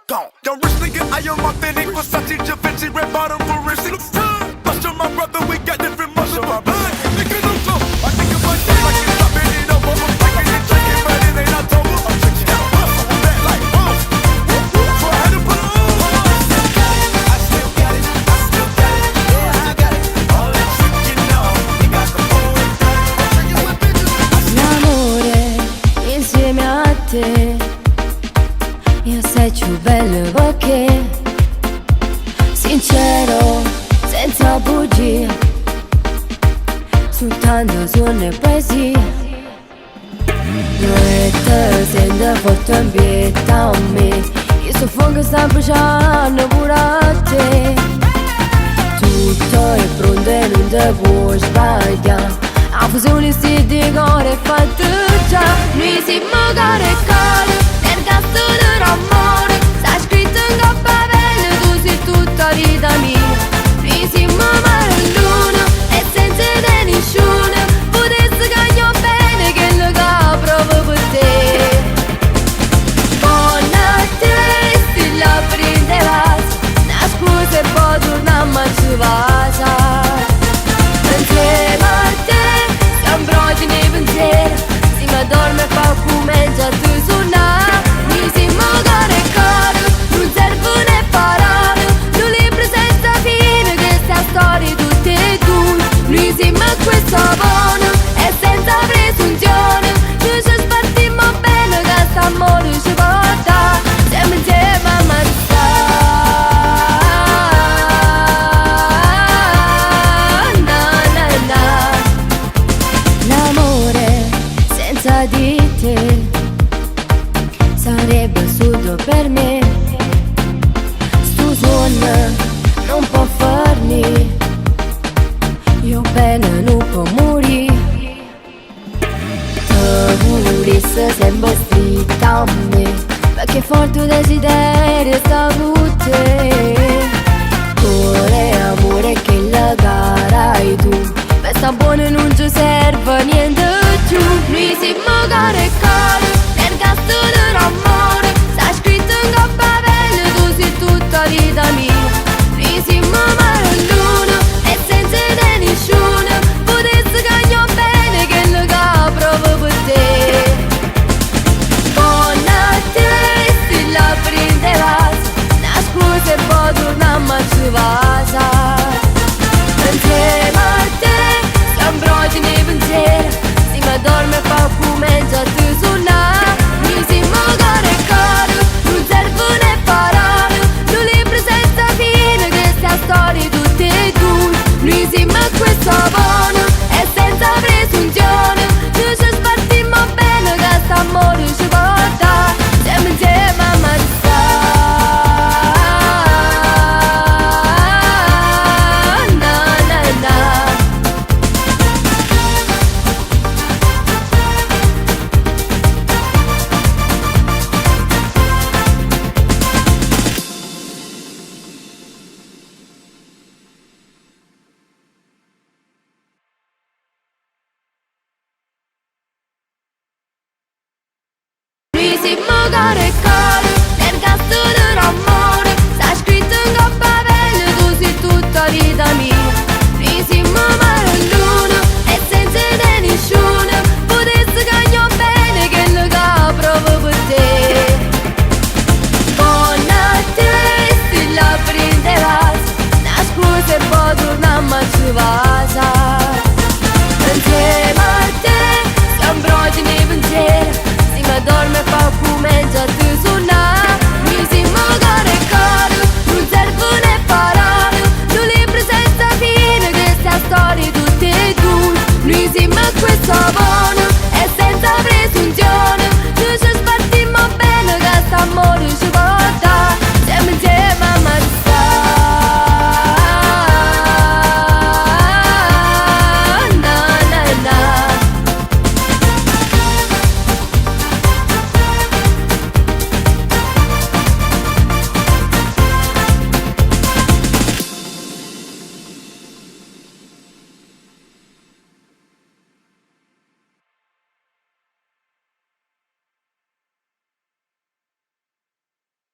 Gone. Young rich nigga, I am authentic. Versace, Givenchy, red bottom, Parisi. Buster, my brother, we got different muscle. My blood, nigga, no flow. I think about that like it's stopping it over. I'm taking it, drinking, but it ain't October. I'm drinking that hustle on that like boom. So I had to put it on. I still got it, I still got it, yeah, I got it. All that shit, you know, you got the whole thing. I'm drinking with bitches. L'amore insieme a te, io sei più bello perché sincero, senza bugie, soltanto sulle poesie. Noi te sento forte in pietà a me, il suo fuoco sta bruciando pure a te. Tutto è pronto e non ti puoi sbagliare, la fusione si decora e fatta già. Noi siamo cuore e cuore, nel gasto dell'amore, sta scritto in coppa pelle, tu sei tutta vita mia. Noi siamo mare e luna, e senza te nessuno potesse cagliare bene che lo provo per te. Buonanotte, stilla prende vas, una scusa e poi torniamo a casa. Insieme a te, siamo pronti nei pensieri, si mi dorme e fa come già tu suona. Mi siamo cuore e cuore, non serve né parole, non libri senza fine, questa storia tutte e due. Noi siamo questo buono e senza presunzione, noi ci spartiamo bene, questo amore ci porta, siamo insieme a Marsa. Na na na. L'amore senza di te sarebbe assurdo per me. Sto suono non può farmi, io bene non può morire. Te volesse sempre stretta a me, perché forte desiderio sta con te. Cuore amore che la carai tu, per sta buona non ci serve niente più. Noi siamo cuore e cuore, nel gasto dell'amore, sta scritto in coppa pelle, tu sei tutta vita mia.